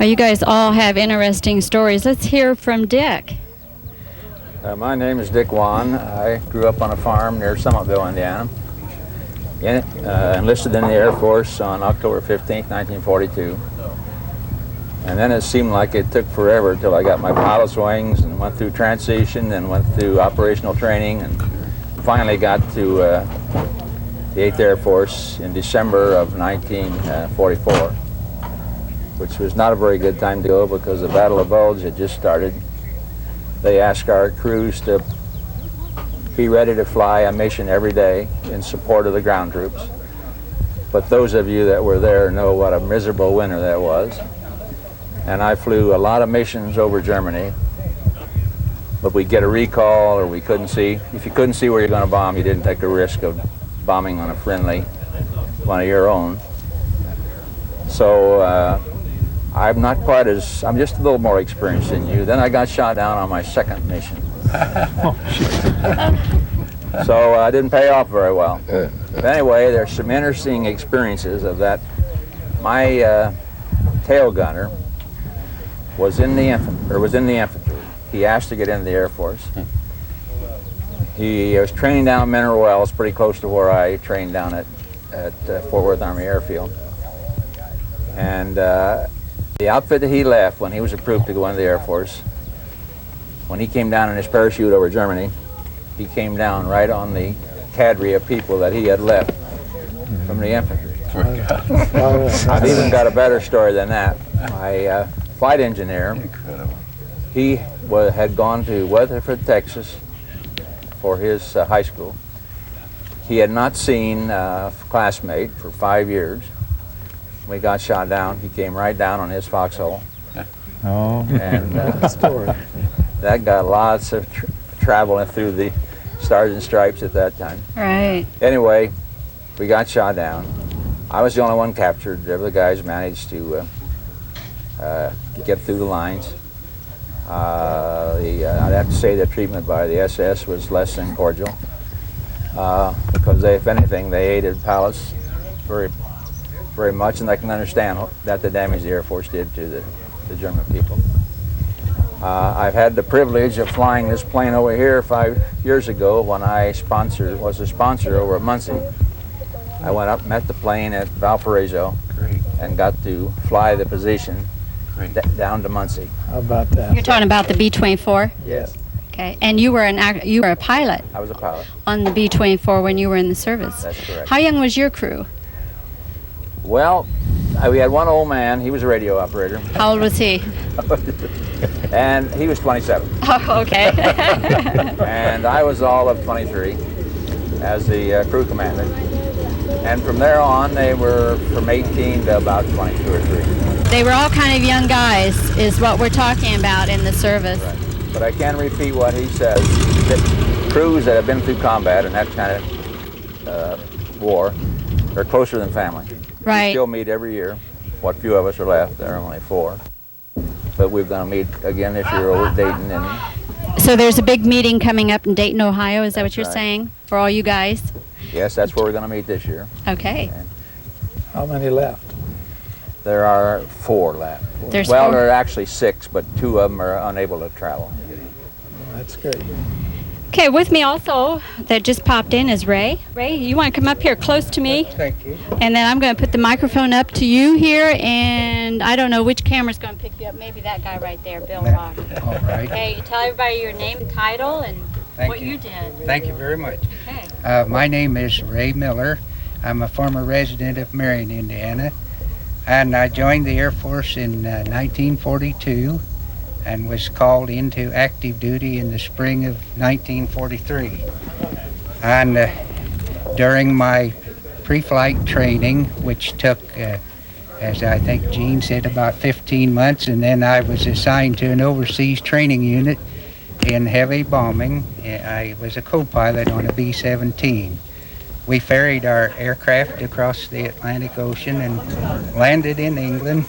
Well, you guys all have interesting stories. Let's hear from Dick. My name is Dick Wan. I grew up on a farm near Summitville, Indiana. Enlisted in the Air Force on October 15th, 1942. And then it seemed like it took forever till I got my pilot's wings and went through transition and went through operational training and finally got to the 8th Air Force in December of 1944, which was not a very good time to go because the Battle of Bulge had just started. They asked our crews to be ready to fly a mission every day in support of the ground troops. But those of you that were there know what a miserable winter that was. And I flew a lot of missions over Germany, but we'd get a recall or we couldn't see. If you couldn't see where you're going to bomb, you didn't take the risk of bombing on a friendly, one of your own. So I'm just a little more experienced than you. Then I got shot down on my second mission. So I didn't pay off very well. But anyway, there's some interesting experiences of that. My tail gunner was in the infantry. He asked to get into the Air Force. He was training down Mineral Wells, pretty close to where I trained down at Fort Worth Army Airfield. And the outfit that he left when he was approved to go into the Air Force, when he came down in his parachute over Germany, he came down right on the cadre of people that he had left from the infantry. I've even got a better story than that. My flight engineer, he had gone to Weatherford, Texas for his high school. He had not seen a classmate for 5 years. We got shot down. He came right down on his foxhole. Oh. And that got lots of traveling through the Stars and Stripes at that time. Right. Anyway, we got shot down. I was the only one captured. The other guys managed to get through the lines. I'd have to say the treatment by the SS was less than cordial because if anything, they aided pilots very much, and I can understand that the damage the Air Force did to the German people. I've had the privilege of flying this plane over here 5 years ago when I was a sponsor over at Muncie. I went up, met the plane at Valparaiso, and got to fly the position down to Muncie. How about that? You're talking about the B-24? Yes. Okay, and you were a pilot? I was a pilot. On the B-24 when you were in the service? That's correct. How young was your crew? Well, we had one old man. He was a radio operator. How old was he? And he was 27. Oh, okay. And I was all of 23 as the crew commander. And from there on, they were from 18 to about 22 or 3. They were all kind of young guys, is what we're talking about in the service. Right. But I can repeat what he says. That crews that have been through combat and that kind of war are closer than family. Right. We still meet every year. What few of us are left, there are only 4. But we're going to meet again this year over at Dayton. And so there's a big meeting coming up in Dayton, Ohio, is that what you're right. saying, for all you guys? Yes, that's where we're going to meet this year. Okay. And How many left? there are 4 left. There's well, 4? there are actually 6, but 2 of them are unable to travel. That's great. Okay, with me also, that just popped in, is Ray. Ray, you want to come up here close to me? Thank you. And then I'm going to put the microphone up to you here, and I don't know which camera's going to pick you up. Maybe that guy right there, Bill Rock. All right. Okay, you tell everybody your name, title, and what you did. Thank you very much. Okay. My name is Ray Miller. I'm a former resident of Marion, Indiana, and I joined the Air Force in 1942 and was called into active duty in the spring of 1943. And during my pre-flight training, which took, as I think Gene said, about 15 months, and then I was assigned to an overseas training unit in heavy bombing. I was a co-pilot on a B-17. We ferried our aircraft across the Atlantic Ocean and landed in England.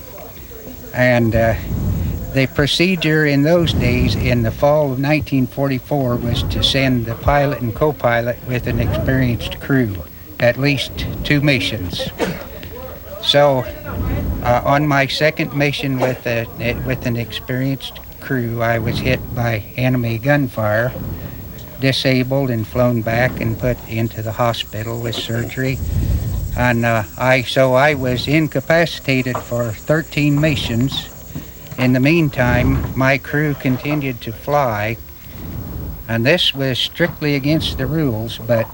And the procedure in those days, in the fall of 1944, was to send the pilot and co-pilot with an experienced crew, at least 2 missions. So On my second mission with an experienced crew, I was hit by enemy gunfire, disabled and flown back and put into the hospital with surgery. And I was incapacitated for 13 missions. In the meantime, my crew continued to fly, and this was strictly against the rules, but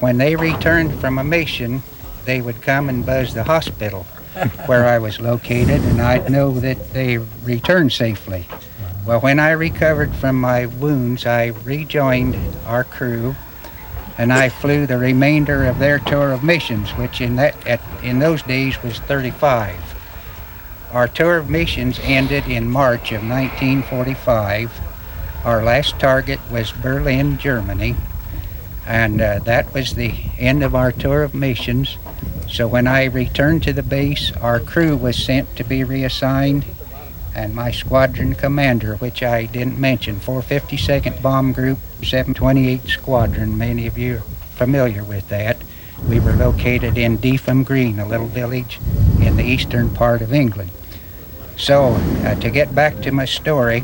when they returned from a mission, they would come and buzz the hospital where I was located, and I'd know that they returned safely. Well, when I recovered from my wounds, I rejoined our crew, and I flew the remainder of their tour of missions, which in those days was 35. Our tour of missions ended in March of 1945. Our last target was Berlin, Germany, and that was the end of our tour of missions. So when I returned to the base, our crew was sent to be reassigned, and my squadron commander, which I didn't mention, 452nd Bomb Group, 728 Squadron, many of you are familiar with that. We were located in Deetham Green, a little village in the eastern part of England. So to get back to my story,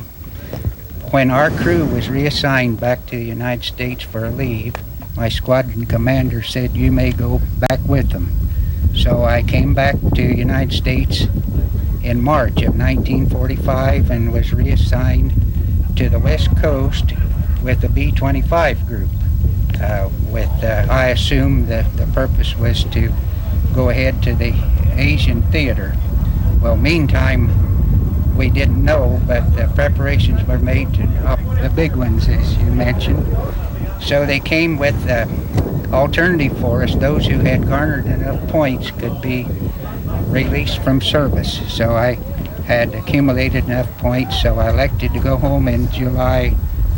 when our crew was reassigned back to the United States for a leave, my squadron commander said, "You may go back with them." So I came back to the United States in March of 1945 and was reassigned to the West Coast with the B-25 group. I assume the purpose was to go ahead to the Asian theater. Well, meantime, we didn't know, but the preparations were made to drop the big ones, as you mentioned. So they came with alternative for us. Those who had garnered enough points could be released from service. So I had accumulated enough points, so I elected to go home in July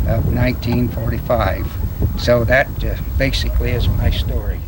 of 1945. So that basically is my story.